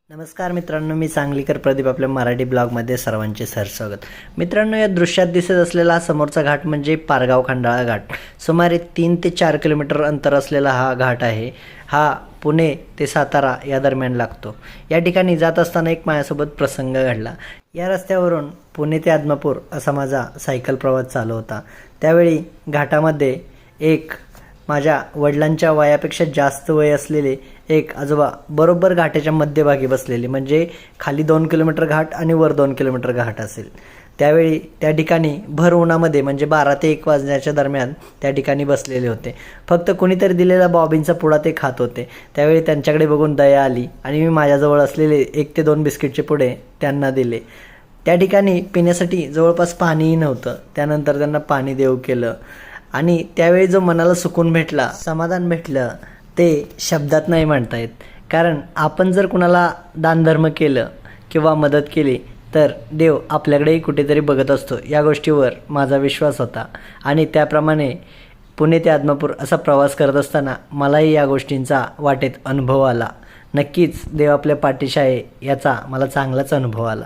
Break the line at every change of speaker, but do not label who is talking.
नमस्कार मित्रांनो, मी सांगलीकर प्रदीप आपल्या मराठी ब्लॉगमध्ये सर्वांचे सहर्ष मित्रांनो, या दृश्यात दिसत असलेला हा समोरचा घाट म्हणजे पारगाव खंडाळा घाट. सुमारे 3 ते 4 किलोमीटर अंतर असलेला हा घाट आहे. हा पुणे ते सातारा या दरम्यान लागतो. या ठिकाणी जात असताना एक माझ्यासोबत प्रसंग घडला. या रस्त्यावरून पुणे ते आदमापूर असा माझा सायकल प्रवास चालू होता. त्यावेळी घाटामध्ये एक माझ्या वडिलांच्या वयापेक्षा जास्त वय असलेले एक आजोबा बरोबर घाटाच्या मध्यभागी बसलेले, म्हणजे खाली 2 किलोमीटर घाट आणि वर 2 किलोमीटर घाट असेल. त्यावेळी त्या ठिकाणी भर उन्हामध्ये म्हणजे 12 ते 1 वाजण्याच्या दरम्यान त्या ठिकाणी बसलेले होते. फक्त कोणीतरी दिलेला बॉबिनचा पुडा ते खात होते. त्यावेळी त्यांच्याकडे बघून दया आली आणि मी माझ्याजवळ असलेले 1 ते 2 बिस्किटचे पुडे त्यांना दिले. त्या ठिकाणी पिण्यासाठी जवळपास पाणीही नव्हतं. त्यानंतर त्यांना पाणी देऊ केलं आणि त्यावेळी जो मनाला सुकून भेटला, समाधान भेटलं, ते शब्दात नाही म्हणता येत. कारण आपण जर कुणाला दानधर्म केलं किंवा मदत केली तर देव आपल्याकडेही कुठेतरी बघत असतो. या गोष्टीवर माझा विश्वास होता आणि त्याप्रमाणे पुणे ते आदमापूर असा प्रवास करत असताना मलाही या गोष्टींचा वाटेत अनुभव आला. नक्कीच देव आपल्या पाठीशी आहे याचा मला चांगलाच अनुभव आला.